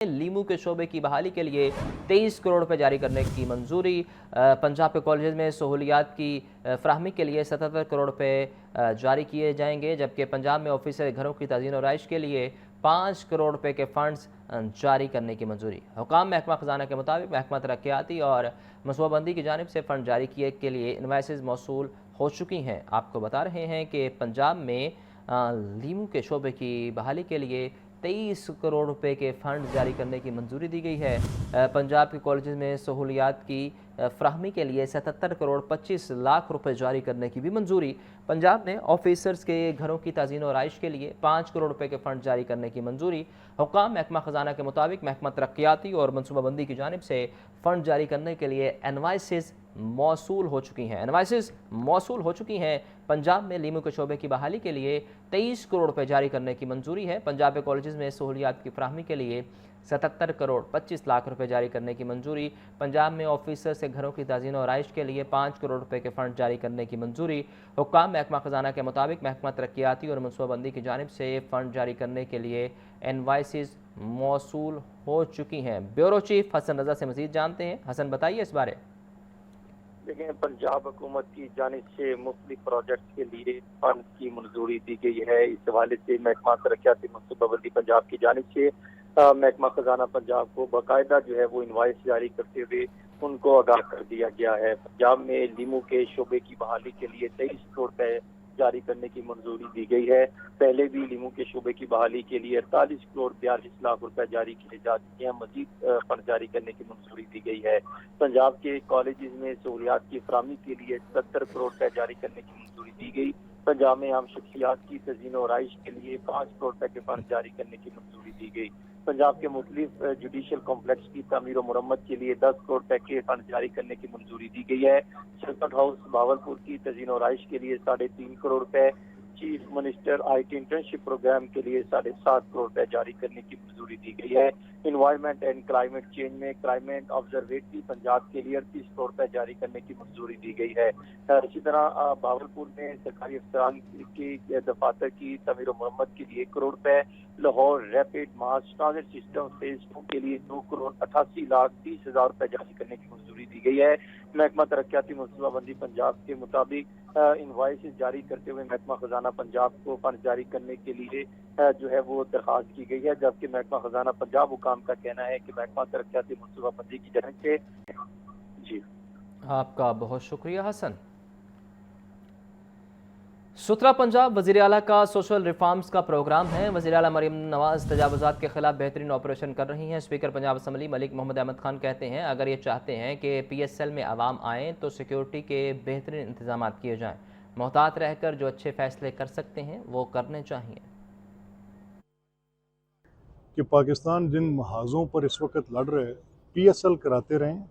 लीमू के शोबे की बहाली के लिए 23 करोड़ रुपए जारी करने की मंजूरी। पंजाब के कॉलेज में सहूलियात की फराहमी के लिए 77 करोड़ रुपए जारी किए जाएंगे, जबकि पंजाब में ऑफिसर घरों की तज़ीन और रहाइश के लिए 5 करोड़ रुपए के फंड्स जारी करने की मंजूरी। हुकाम महकमा खजाना के मुताबिक महकमा तरक्याती और मनसूबाबंदी की जानिब से फ़ंड जारी किए के लिए इन्वाइसेस मौसूल हो चुकी हैं। आपको बता रहे हैं कि पंजाब में लीमू के शोबे की बहाली के लिए 23 करोड़ रुपए के फंड जारी करने की मंजूरी दी गई है। पंजाब के कॉलेजेस में सहूलियात की फराहमी के लिए 77 करोड़ 25 लाख रुपए जारी करने की भी मंजूरी। पंजाब ने ऑफिसर्स के घरों की तज़ीन और रहाइश के लिए 5 करोड़ रुपए के फंड जारी करने की मंजूरी। हुकाम महकमा खजाना के मुताबिक महकमा तरक्याती और मनसूबाबंदी की जानिब से फ़ंड जारी करने के लिए इनवाइसेस मौसूल हो चुकी हैं। पंजाब में लीमू के शोबे की बहाली के लिए 23 करोड़ रुपए जारी करने की मंजूरी है। पंजाब के कॉलेजेस में सहूलियात की फराहमी के लिए 77 करोड़ 25 लाख रुपए जारी करने की मंजूरी। पंजाब में ऑफिसर से घरों की तज़ीन और रहाइश के लिए 5 करोड़ रुपए के फंड जारी करने की मंजूरी। हुक्काम महकमा खजाना के मुताबिक महकमा तरक्याती और मनसूबाबंदी की जानिब से फ़ंड जारी करने के लिए इनवाइसेस मौसूल हो चुकी हैं। ब्यूरो चीफ हसन रजा से मज़ीद जानते हैं। हसन, बताइए इस बारे। देखिए, पंजाब हुकूमत की जानिब से मुख्तलिफ प्रोजेक्ट के लिए फंड की मंजूरी दी गई है। इस हवाले से महकमा तरक्याती मनसूबाबंदी पंजाब की जानिब से महकमा खजाना पंजाब को बाकायदा जो है वो इनवाइस जारी करते हुए उनको आगाह कर दिया गया है। पंजाब में लीमू के शोबे की बहाली के लिए 23 करोड़ रुपए जारी करने की मंजूरी दी गई है। पहले भी लीमू के शोबे की बहाली के लिए 48 करोड़ 42 लाख रुपए जारी किए जा चुके हैं। मजीद फंड जारी करने की मंजूरी दी गई है। पंजाब के कॉलेजेस में सहूलियात की फराहमी के लिए 70 करोड़ रुपए जारी करने की मंजूरी दी गई। पंजाब में आम शख्सियात की तज़ीन और रहाइश के लिए 5 करोड़ रुपए के फंड जारी करने की मंजूरी दी गई। पंजाब के मुख्तलिफ जुडिशल कॉम्प्लेक्स की तामीर और मुरम्मत के लिए 10 करोड़ रुपए के फंड जारी करने की मंजूरी दी गई है। सर्किट हाउस भावलपुर की तज़ीन और रहाइश के लिए 3.5 करोड़ रुपए, chief minister IT internship programme के लिए 7.5 करोड़ रुपए जारी करने की मंजूरी दी गई है। इन्वायरमेंट एंड क्लाइमेट चेंज में क्लाइमेट ऑब्जर्वेटरी पंजाब के लिए 38 करोड़ रुपए जारी करने की मंजूरी दी गई है। इसी तरह भावलपुर में सरकारी अफसरान की दफातर की तमीर और मुरम्मत के लिए 1 करोड़ रुपए, लाहौर रैपिड मास ट्रांजिट सिस्टम फेज 2 के लिए 2 करोड़ 88 लाख 30 हजार रुपए जारी करने की मंजूरी दी गई है। महकमा तरक्याती मनसूबाबंदी पंजाब के मुताबिक इनवाइस जारी करते हुए महकमा खजाना पंजाब को फंड जारी करने के लिए जो है वो दरखास्त की गई है, जबकि महकमा खजाना पंजाब हुकाम का कहना है कि महकमा तरक्याती मनसूबाबंदी की जानिब से। जी, आपका बहुत शुक्रिया हसन। सुथरा पंजाब वज़ीर आला का सोशल रिफॉर्म्स का प्रोग्राम है। वज़ीर आला मरीम नवाज तजावुज़ात के खिलाफ बेहतरीन ऑपरेशन कर रही हैं। स्पीकर पंजाब असम्बली मलिक मोहम्मद अहमद खान कहते हैं, अगर ये चाहते हैं कि PSL में आवाम आएँ तो सिक्योरिटी के बेहतरीन इंतजाम किए जाएँ। मोहतात रहकर जो अच्छे फैसले कर सकते हैं वो करने चाहिए। कि पाकिस्तान जिन महाजों पर इस वक्त लड़ रहे PSL कराते रहें।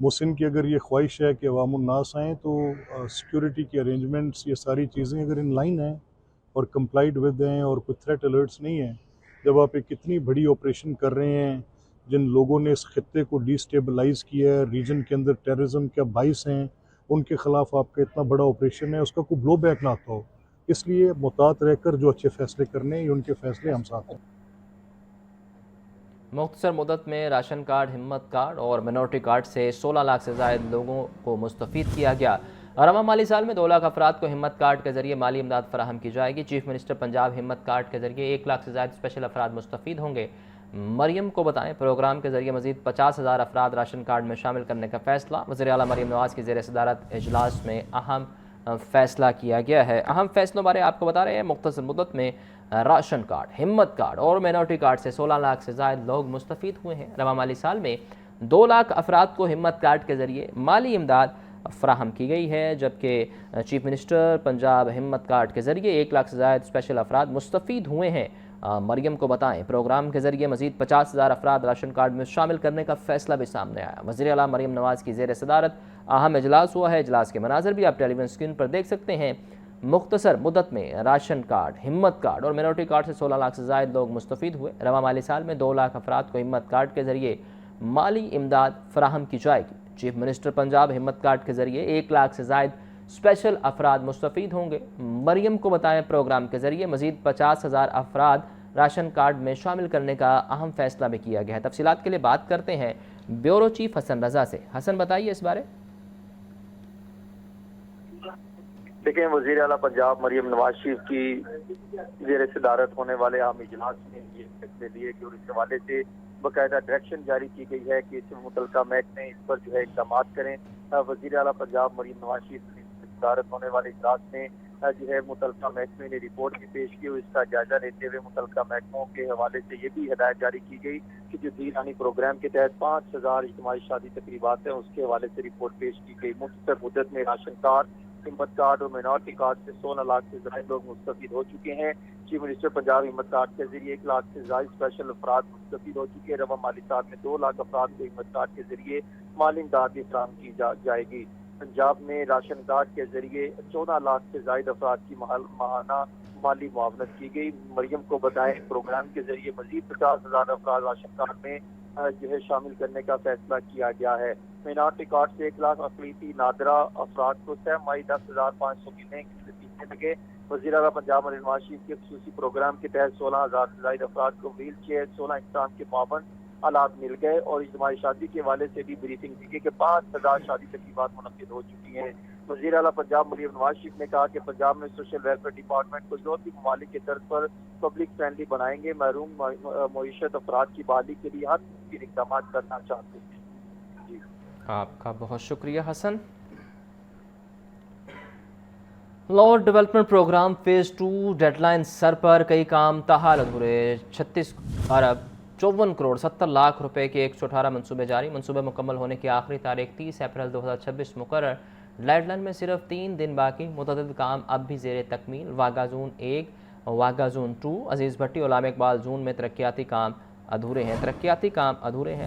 मुहसिन की अगर ये ख्वाहिश है कि अवामुन्नास आएँ तो सिक्योरिटी की अरेंजमेंट्स, ये सारी चीज़ें अगर इन लाइन हैं और कंप्लाइड विद हैं और कोई थ्रेट अलर्ट्स नहीं है, जब आप एक इतनी बड़ी ऑपरेशन कर रहे हैं, जिन लोगों ने इस खत्ते को डिस्टेबलाइज़ किया है, रीजन के अंदर टेररिज्म के बाइस हैं, उनके ख़िलाफ़ आपका इतना बड़ा ऑपरेशन है, उसका कोई ब्लो बैक ना आता हो। इसलिए मुहतात रहकर जो अच्छे फ़ैसले करने, ये उनके फ़ैसले हम साथ हैं। मुख्तसर मुद्दत में राशन कार्ड, हिम्मत कार्ड और मिनोरिटी कार्ड से 16 लाख से ज़ायद लोगों को मुस्तफ़ीद किया गया। रवा माली साल में 2 लाख अफराद को हिम्मत कार्ड के ज़रिए माली इमदाद फराहम की जाएगी। चीफ मिनिस्टर पंजाब हिम्मत कार्ड के ज़रिए 1 लाख से ज़ायद स्पेशल अफराद मुस्तफ़ीद होंगे। मरियम को बताएं, प्रोग्राम के ज़रिए मज़ीद 50,000 अफराद राशन कार्ड में शामिल करने का फ़ैसला। वज़ीर आला मरीम नवाज़ की ज़ेर सदारत इजलास में अहम फ़ैसला किया गया है। अहम फ़ैसलों बारे आपको बता रहे हैं। मुख्तसर मुद्दत में राशन कार्ड, हिम्मत कार्ड और मिनोरिटी कार्ड से 16 लाख से ज़ायद लोग मुस्तफ़ीद हुए हैं। रवा माली साल में 2 लाख अफराद को हिम्मत कार्ड के ज़रिए माली इमदाद फराहम की गई है, जबकि चीफ मिनिस्टर पंजाब हिम्मत कार्ड के ज़रिए 1 लाख से ज़ायद स्पेशल अफराद मुस्तफ़ीद हुए हैं। मरियम को बताएं, प्रोग्राम के ज़रिए मज़ीद 50,000 अफराद राशन कार्ड में शामिल करने का फ़ैसला भी सामने आया। वज़ीर आला मरीम नवाज़ की ज़ेर सदारत अहम इजलास हुआ है। इजलास के मनाज़र भी आप टेलीविजन स्क्रीन पर देख सकते हैं। मुख्तसर मुद्दत में राशन कार्ड, हिम्मत कार्ड और मिनोरिटी कार्ड से 16 लाख से ज़ायद लोग मुस्तफ़ीद हुए। रवा माली साल में 2 लाख अफराद को हिम्मत कार्ड के ज़रिए माली इमदाद फराहम की जाएगी। चीफ मिनिस्टर पंजाब हिम्मत कार्ड के ज़रिए 1 लाख से ज़ायद स्पेशल अफराद मुस्तफ़ीद होंगे। मरियम को बताएं, प्रोग्राम के ज़रिए मज़ीद 50,000 अफराद راشن کارڈ میں شامل کرنے کا اہم فیصلہ بھی کیا گیا ہے۔ تفصیلات کے لیے بات کرتے ہیں بیورو چیف حسن رضا سے۔ حسن بتائیے اس بارے۔ دیکھیں، وزیر اعلیٰ پنجاب مریم نواز شریف کی زیر صدارت ہونے والے عام اجلاس میں یہ فیصلے لیے کہ اس حوالے سے باقاعدہ ڈائریکشن جاری کی گئی ہے کہ اس متعلقہ محکمے اس پر جو ہے اقدامات کریں۔ وزیر اعلیٰ پنجاب مریم نواز شریف کی صدارت ہونے والے اجلاس میں جو ہے متعلقہ محکمے نے رپورٹ بھی پیش کی اور اس کا جائزہ لیتے ہوئے متعلقہ محکموں کے حوالے سے یہ بھی ہدایت جاری کی گئی کہ جو دیرانی پروگرام کے تحت 5000 اجتماعی شادی تقریبات ہیں اس کے حوالے سے رپورٹ پیش کی گئی۔ مختصر مدت میں راشن کارڈ، ہمت کارڈ اور مائنورٹی کارڈ سے 16 لاکھ سے زائد لوگ مستفید ہو چکے ہیں۔ چیف منسٹر پنجاب ہمت کارڈ کے ذریعے 1 لاکھ سے زائد اسپیشل افراد مستفید ہو چکے ہیں۔ رواں مالی سال میں 2 لاکھ افراد کو ہمت کارڈ کے ذریعے مالی امداد بھی فراہم کی جائے گی۔ پنجاب میں راشن کارڈ کے ذریعے 14 لاکھ سے زائد افراد کی ماہانہ مالی معاونت کی گئی۔ مریم کو بتائیں پروگرام کے ذریعے مزید 50,000 افراد راشن کارڈ میں جو ہے شامل کرنے کا فیصلہ کیا گیا ہے۔ مائنورٹی کارڈ سے 1 لاکھ اقلیتی نادرہ افراد کو سہ ماہی 10,500 ملنے لگے۔ وزیر اعلیٰ پنجاب مریم نواز شریف کے خصوصی پروگرام کے تحت 16,000 سے زائد افراد کو ویل چیئر، 16 اقسام کے معاون آلات مل گئے اور اجتماعی شادی کے حوالے سے بھی بریفنگ دی گئی کہ 5,000 شادی تقریبات منعقد ہو چکی ہیں۔ وزیر اعلیٰ پنجاب مریم نواز شریف نے کہا کہ پنجاب میں سوشل ویلفیئر ڈپارٹمنٹ کو یورپی ممالک کے طرز پر پبلک فرینڈلی بنائیں گے۔ محروم معیشت افراد کی بحالی کے لیے ہر ممکن اقدامات کرنا چاہتے ہیں۔ جی آپ کا بہت شکریہ Hasan. Lahore development programme phase 2 deadline سر پر، کئی کام تاحال ادھورے۔ 36 ارب 54 کروڑ 70 لاکھ روپے کے 118 منصوبے جاری۔ منصوبے مکمل ہونے کی آخری تاریخ 30 اپریل 2026 مقرر۔ ڈیڈ لائن میں صرف 3 دن باقی، متعدد کام اب بھی زیر تکمیل۔ واگا زون 1، واگا زون 2، عزیز بھٹی اور علامہ اقبال زون میں ترقیاتی کام ادھورے ہیں۔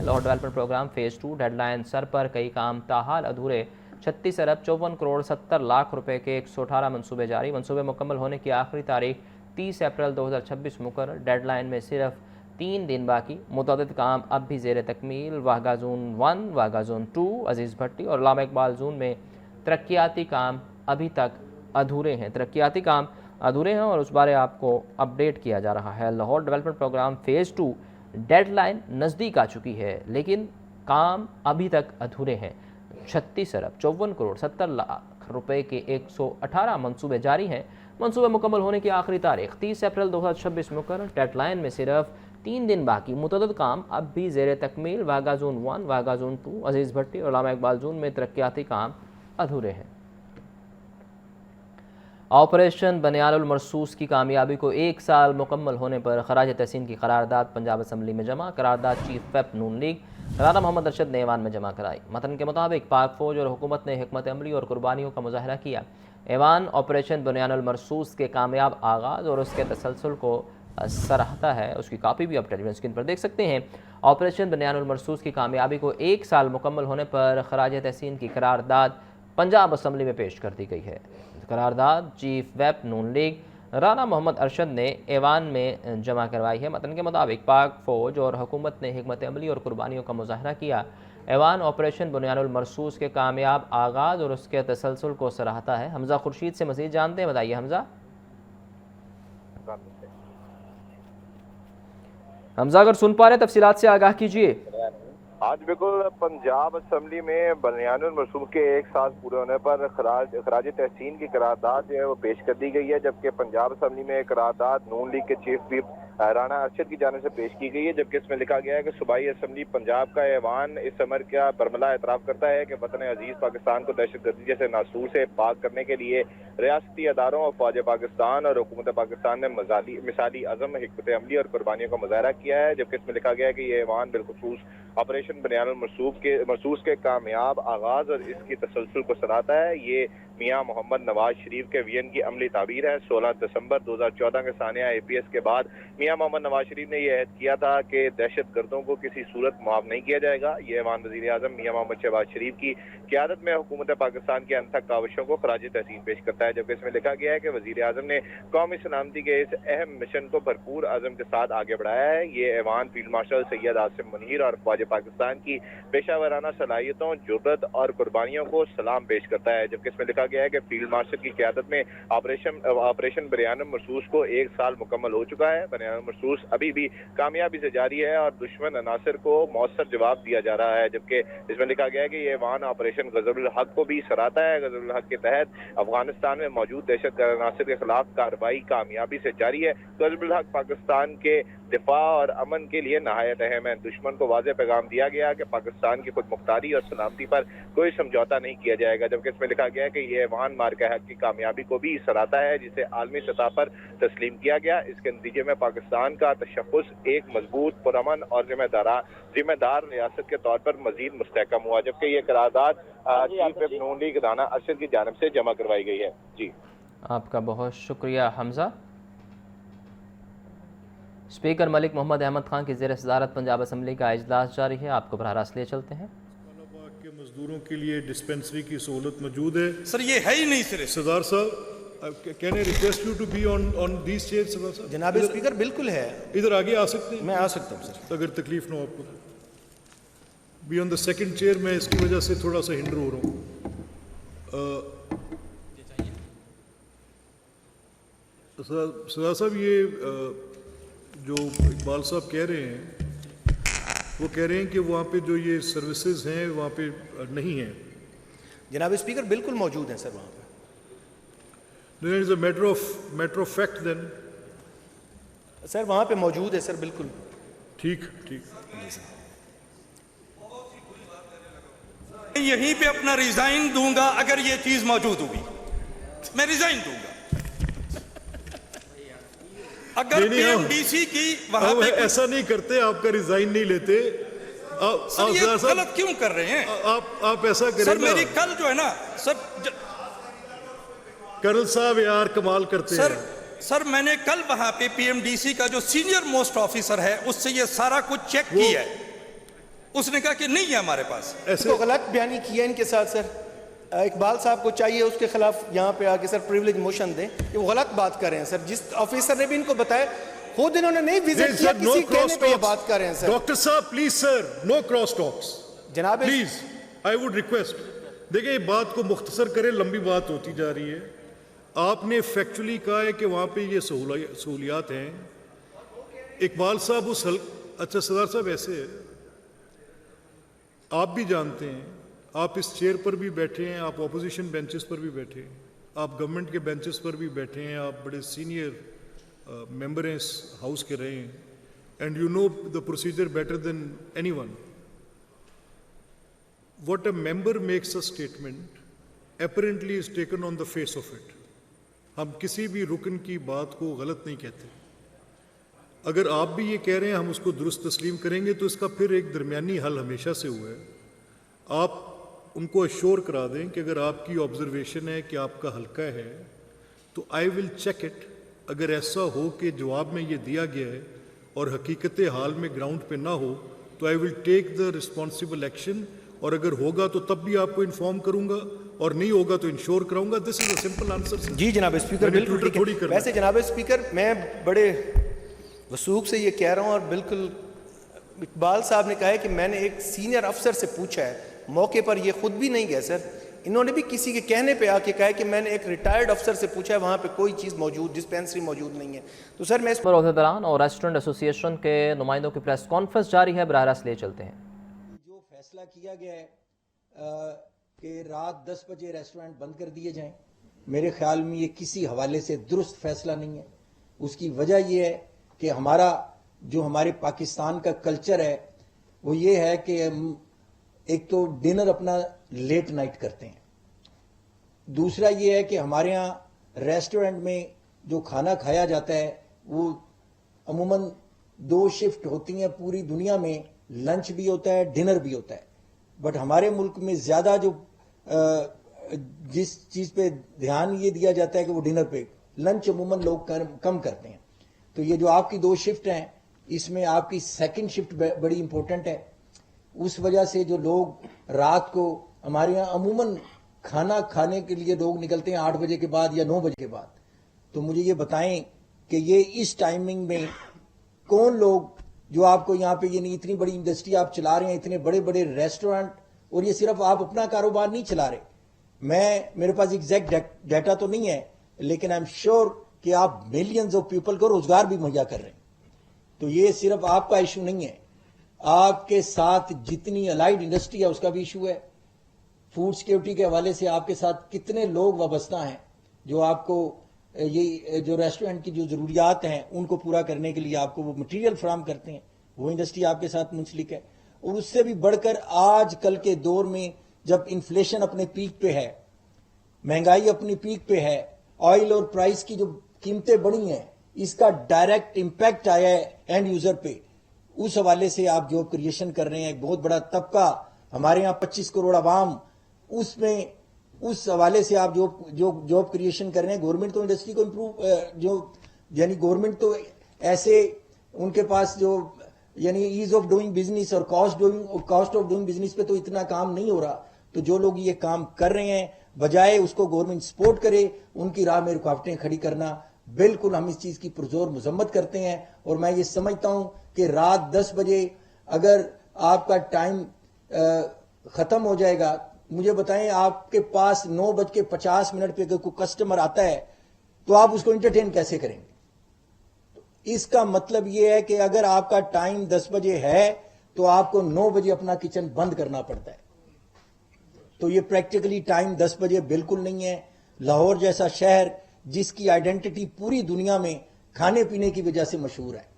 Lahore development programme phase 2 deadline سر پر، کئی کام تاحال ادھورے۔ 36 ارب 54 کروڑ 70 لاکھ روپے کے 118 منصوبے جاری۔ منصوبے مکمل ہونے کی آخری تاریخ 30 اپریل 2026 مقرر۔ ڈیڈ لائن میں صرف 3 دن باقی، متعدد کام اب بھی زیر تکمیل۔ واگا زون 1، واگا زون 2، عزیز بھٹی اور علامہ اقبال زون میں ترقیاتی کام ابھی تک ادھورے ہیں اور اس بارے آپ کو اپڈیٹ کیا جا رہا ہے۔ Lahore development programme phase 2 deadline نزدیک آ چکی ہے لیکن کام ابھی تک ادھورے ہیں۔ 36 ارب 54 کروڑ 70 لاکھ روپے کے 118 منصوبے جاری ہیں۔ منصوبے مکمل ہونے کی آخری تاریخ 30 اپریل 2026 مقرر۔ ڈیڈ لائن میں صرف 3 دن باقی، متعدد کام اب بھی زیر تکمیل۔ واگا زون 1، واگا زون 2، عزیز بھٹی اور علامہ اقبال زون میں ترقیاتی کام ادھورے ہیں۔ آپریشن بنیاد المرصوص کی کامیابی کو 1 سال مکمل ہونے پر خراج تحسین کی قرارداد پنجاب اسمبلی میں جمع۔ قرارداد چیف ویپ نون لیگ رانا محمد ارشد نے ایوان میں جمع کرائی۔ متن کے مطابق پاک فوج اور حکومت نے حکمت عملی اور قربانیوں کا مظاہرہ کیا۔ ایوان آپریشن بنیاد المرصوص کے کامیاب آغاز اور اس کے تسلسل کو سراہتا ہے۔ اس کی کاپی بھی آپ ٹیلی ویژن اسکرین پر دیکھ سکتے ہیں۔ آپریشن بنیاد المرصوص کی کامیابی کو 1 سال مکمل ہونے پر خراج تحسین کی قرارداد پنجاب اسمبلی میں پیش کر دی گئی ہے۔ قرارداد چیف ویپ نون لیگ رانا محمد ارشد نے ایوان میں جمع کروائی ہے۔ متن کے مطابق پاک فوج اور حکومت نے حکمت عملی اور قربانیوں کا مظاہرہ کیا۔ ایوان آپریشن بنیاد المرصوص کے کامیاب آغاز اور اس کے تسلسل کو سراہتا ہے۔ حمزہ خورشید سے مزید جانتے ہیں، بتائیے حمزہ۔ حمزہ اگر سن پا رہے تفصیلات سے آگاہ کیجیے۔ آج بالکل پنجاب اسمبلی میں بنیاد المرصوص کے 1 سال پورے ہونے پر خراج تحسین کی قرارداد جو ہے وہ پیش کر دی گئی ہے، جبکہ پنجاب اسمبلی میں قرارداد نون لیگ کے چیف ویپ رانا ارشد کی جانب سے پیش کی گئی ہے، جبکہ اس میں لکھا گیا ہے کہ صوبائی اسمبلی پنجاب کا ایوان اس امر کا برملا اعتراف کرتا ہے کہ وطن عزیز پاکستان کو دہشت گردی جیسے ناسور سے پاک کرنے کے لیے ریاستی اداروں اور فوج پاکستان اور حکومت پاکستان نے مثالی عزم، حکمت عملی اور قربانیوں کا مظاہرہ کیا ہے، جبکہ اس میں لکھا گیا ہے کہ یہ ایوان بالخصوص آپریشن بنیاد المرصوص کے کامیاب آغاز اور اس کی تسلسل کو سراہتا ہے۔ یہ میاں محمد نواز شریف کے وین کی عملی تعبیر ہے۔ 16 دسمبر 2014 کے ثانیہ APS کے بعد میاں محمد نواز شریف نے یہ عہد کیا تھا کہ دہشت گردوں کو کسی صورت معاف نہیں کیا جائے گا۔ یہ ایوان وزیر اعظم میاں محمد شہباز شریف کی قیادت میں حکومت پاکستان کی انتھک کاوشوں کو خراج تحسین پیش کرتا ہے، جبکہ اس میں لکھا گیا ہے کہ وزیر اعظم نے قومی سلامتی کے اس اہم مشن کو بھرپور عزم کے ساتھ آگے بڑھایا ہے۔ یہ ایوان فیلڈ مارشل سید عاصم منیر اور فوج پاکستان کی پیشہ ورانہ صلاحیتوں، جرأت اور قربانیوں کو سلام پیش کرتا ہے، جبکہ اس میں لکھا लिखा गया है कि फील्ड मार्शल की क़यादत में ऑपरेशन बरयान मरसूस को 1 साल मुकम्मल हो चुका है। बरयान मरसूस अभी भी कामयाबी से जारी है और दुश्मन अनासर को मौसर जवाब दिया जा रहा है, जबकि इसमें लिखा गया है कि ये वाहन ऑपरेशन गज़रुल हक को भी सराहता है। गज़रुल हक के तहत अफगानिस्तान में मौजूद दहशतगर्द अनासर के खिलाफ कार्रवाई कामयाबी से जारी है। गज़रुल हक पाकिस्तान के दिफा और अमन के लिए नहायत अहम है। दुश्मन को वाज़ेह पैगाम दिया गया कि पाकिस्तान की खुद मुख्तारी और सलामती पर कोई समझौता नहीं किया जाएगा, जबकि इसमें लिखा गया है कि यह वाहन मार्का हक की कामयाबी को भी सराहता है जिसे आलमी सतह पर तस्लीम किया गया। इसके नतीजे में पाकिस्तान का तशख़्ख़ुस एक मजबूत, पुरअमन और जिम्मेदार रियासत के तौर पर मजीद मुस्तहकम हुआ, जबकि ये करारदाद चीफ विप नून लीग राना अरशद की जानिब से जमा करवाई गई है। जी, आपका बहुत शुक्रिया हमजा। स्पीकर मलिक मोहम्मद अहमद खान की ज़ेर सदारत पंजाब असम्बली का इजलास जारी है। आपको बराह रास्त ले चलते हैं। के मजदूरों के लिए डिस्पेंसरी की सहूलत मौजूद है। सर ये है ही नहीं सिर्फ। सरदार साहब, can I request you to be on this chair? सरदार साहब, जनाब स्पीकर बिल्कुल है, इधर आगे आ सकते हैं? मैं आ सकता हूँ सर, अगर तकलीफ ना हो आपको। Be on the second chair, मैं इसकी वजह से थोड़ा सा हिंडर हो रहा हूँ। सरदार साहब, ये जो इकबाल साहब कह रहे हैं, वो कह रहे हैं कि वहाँ पे जो ये सर्विसेज हैं वहाँ पे नहीं हैं। जनाब स्पीकर बिल्कुल मौजूद हैं सर वहाँ पे। Then it is a matter of fact then. Sir वहाँ पे मौजूद है सर, बिल्कुल ठीक। यहीं पे अपना रिजाइन दूंगा अगर ये चीज मौजूद होगी, मैं रिजाइन दूंगा। अगर पीएमडीसी की वहां पे ऐसा नहीं करते, आपका रिजाइन नहीं लेते। सर ये गलत क्यों कर रहे हैं? आप ऐसा करें सर, मेरी कल जो है ना सर, कर्नल साहब यार कमाल करते हैं। सर मैंने कल वहां पे पीएमडीसी का जो सीनियर मोस्ट ऑफिसर है उससे ये सारा कुछ चेक किया है, उसने कहा कि नहीं है हमारे पास। ऐसे तो गलत बयानी किया इनके साथ सर। इकबाल साहब को चाहिए उसके खिलाफ यहाँ पे आके सर प्रिविलेज मोशन दें, ये वो गलत बात कर रहे हैं सर। जिस ऑफिसर ने भी इनको बताया, खुद इन्होंने नहीं विजिट किया, किसी कहने पे ये बात कर रहे हैं सर। डॉक्टर साहब please sir, no cross talks जनाब, प्लीज आई वुड रिक्वेस्ट। देखिए बात को मुख्तसर करें, लंबी बात होती जा रही है। आपने फैक्चुअली कहा है कि वहाँ पे ये सहूलियात हैं। इकबाल साहब अच्छा सरदार साहब, ऐसे है, आप भी जानते हैं, आप इस चेयर पर भी बैठे हैं, आप अपोजिशन बेंचेस पर भी बैठे हैं, आप गवर्नमेंट के बेंचेस पर भी बैठे हैं, आप बड़े सीनियर मेंबर हैं इस हाउस के रहे हैं, and you know the procedure better than anyone. What a member makes a statement apparently is taken on the face of it। हम किसी भी रुकन की बात को गलत नहीं कहते। अगर आप भी ये कह रहे हैं हम उसको दुरुस्त तस्लीम करेंगे, तो इसका फिर एक दरमियानी हल हमेशा से हुआ है। आप उनको अश्योर करा दें कि अगर आपकी ऑब्जर्वेशन है कि आपका हल्का है तो आई विल चेक इट। अगर ऐसा हो कि जवाब में ये दिया गया है और हकीकत हाल में ग्राउंड पे ना हो, तो I will take the responsible action, और अगर होगा तो तब भी आपको इन्फॉर्म करूंगा, और नहीं होगा तो इंश्योर कराऊंगा। This is a simple answer. जी जनाब स्पीकर, बिल्कुल ठीक है। वैसे जनाब स्पीकर, मैं बड़े वसूख से ये कह रहा हूँ, और बिल्कुल इकबाल साहब ने कहा है कि मैंने एक सीनियर अफसर से पूछा है, मौके पर ये खुद भी नहीं गए सर, इन्होंने भी किसी के कहने पे आके कहा है कि मैंने एक रिटायर्ड अफसर से पूछा है, वहाँ पे कोई चीज़ मौजूद, डिस्पेंसरी मौजूद नहीं है। तो सर मैं इस पर अहदेदारान और रेस्टोरेंट एसोसिएशन के नुमाइंदों की प्रेस कॉन्फ्रेंस जारी है, बराह रास्त ले चलते हैं। जो फैसला किया गया है कि रात 10 बजे रेस्टोरेंट बंद कर दिए जाएं, मेरे ख्याल में ये किसी हवाले से दुरुस्त फैसला नहीं है। उसकी वजह ये है कि हमारे पाकिस्तान का कल्चर है वो ये है कि हम एक तो डिनर अपना लेट नाइट करते हैं, दूसरा ये है कि हमारे यहाँ रेस्टोरेंट में जो खाना खाया जाता है वो अमूमन 2 शिफ्ट होती हैं पूरी दुनिया में, लंच भी होता है, डिनर भी होता है। बट हमारे मुल्क में ज्यादा जो जिस चीज पे ध्यान ये दिया जाता है कि वो डिनर पे, लंच अमूमन लोग कम करते हैं। तो ये जो आपकी 2 शिफ्ट हैं, इसमें आपकी सेकंड शिफ्ट बड़ी इंपॉर्टेंट है। उस वजह से जो लोग रात को, हमारे यहाँ अमूमन खाना खाने के लिए लोग निकलते हैं 8 बजे के बाद या 9 बजे के बाद, तो मुझे ये बताएं कि ये इस टाइमिंग में कौन लोग, जो आपको यहाँ पे ये नहीं, इतनी बड़ी इंडस्ट्री आप चला रहे हैं, इतने बड़े बड़े रेस्टोरेंट, और ये सिर्फ आप अपना कारोबार नहीं चला रहे, میرے پاس ایگزیکٹ ڈیٹا تو نہیں ہے، لیکن آئی ایم شیور کہ آپ ملینز آف پیپل کو روزگار بھی مہیا کر رہے ہیں. تو یہ صرف آپ کا ایشو نہیں ہے، آپ کے ساتھ جتنی الائڈ انڈسٹری ہے اس کا بھی ایشو ہے. فوڈ سیکیورٹی کے حوالے سے آپ کے ساتھ کتنے لوگ وابستہ ہیں جو آپ کو یہ جو ریسٹورنٹ کی جو ضروریات ہیں ان کو پورا کرنے کے لیے آپ کو وہ مٹیریل فراہم کرتے ہیں، وہ انڈسٹری آپ کے ساتھ منسلک ہے. اور اس سے بھی بڑھ کر آج کل کے دور میں جب انفلیشن اپنے پیک پہ ہے، مہنگائی اپنی پیک پہ ہے، آئل اور پرائس کی جو قیمتیں بڑھی ہیں، اس کا ڈائریکٹ امپیکٹ آیا ہے اینڈ یوزر پہ. اس حوالے سے آپ جاب کریشن کر رہے ہیں. ایک بہت بڑا طبقہ ہمارے یہاں 25 کروڑ عوام، اس میں اس حوالے سے آپ جو جاب کریشن کر رہے ہیں. گورنمنٹ تو انڈسٹری کو امپروو یعنی گورنمنٹ تو ایسے ان کے پاس جو یعنی ایز آف ڈوئنگ بزنس اور کاسٹ آف ڈوئنگ بزنس پہ تو اتنا کام نہیں ہو رہا. تو جو لوگ یہ کام کر رہے ہیں بجائے اس کو گورنمنٹ سپورٹ کرے ان کی راہ میں رکاوٹیں کھڑی کرنا، بالکل ہم اس چیز کی پرزور مذمت کرتے ہیں. اور میں یہ سمجھتا ہوں کہ رات 10 بجے اگر آپ کا ٹائم ختم ہو جائے گا، مجھے بتائیں آپ کے پاس 9:50 پہ اگر کوئی کسٹمر آتا ہے تو آپ اس کو انٹرٹین کیسے کریں گے؟ اس کا مطلب یہ ہے کہ اگر آپ کا ٹائم 10 بجے ہے تو آپ کو 9 بجے اپنا کچن بند کرنا پڑتا ہے. تو یہ پریکٹیکلی ٹائم 10 بجے بالکل نہیں ہے. لاہور جیسا شہر جس کی آئیڈینٹی پوری دنیا میں کھانے پینے کی وجہ سے مشہور ہے،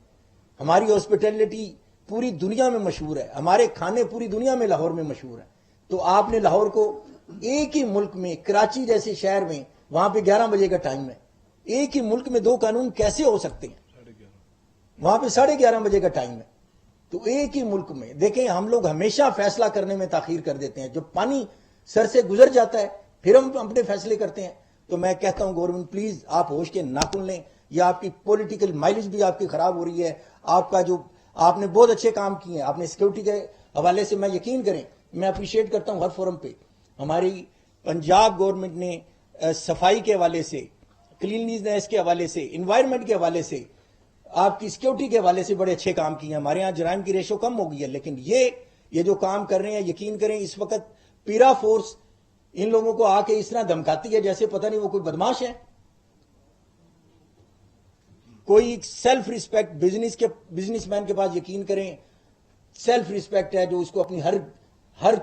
ہماری ہاسپٹیلٹی پوری دنیا میں مشہور ہے، ہمارے کھانے پوری دنیا میں لاہور میں مشہور ہیں. تو آپ نے لاہور کو ایک ہی ملک میں، کراچی جیسے شہر میں وہاں پہ 11 بجے کا ٹائم ہے. ایک ہی ملک میں 2 قانون کیسے ہو سکتے ہیں؟ وہاں پہ 11:30 بجے کا ٹائم ہے. تو ایک ہی ملک میں دیکھیں، ہم لوگ ہمیشہ فیصلہ کرنے میں تاخیر کر دیتے ہیں. جب پانی سر سے گزر جاتا ہے پھر ہم اپنے فیصلے کرتے ہیں. تو میں کہتا ہوں گورنمنٹ پلیز آپ ہوش کے ناخن لیں. یہ آپ کی پولیٹیکل مائلیج بھی آپ کی خراب ہو رہی ہے. آپ نے بہت اچھے کام کیے ہیں، آپ نے سیکورٹی کے حوالے سے میں یقین کریں میں اپریشیٹ کرتا ہوں ہر فورم پہ. ہماری پنجاب گورنمنٹ نے صفائی کے حوالے سے، کلینلینس کے حوالے سے، انوائرمنٹ کے حوالے سے، آپ کی سیکورٹی کے حوالے سے بڑے اچھے کام کیے ہیں. ہمارے ہاں جرائم کی ریشو کم ہو گئی ہے، لیکن یہ جو کام کر رہے ہیں یقین کریں اس وقت پیرا فورس ان لوگوں کو آ کے اس طرح دھمکاتی ہے جیسے پتہ نہیں وہ کوئی بدماش ہے. کوئی سیلف ریسپیکٹ بزنس مین کے پاس یقین کریں سیلف ریسپیکٹ ہے جو اس کو اپنی ہر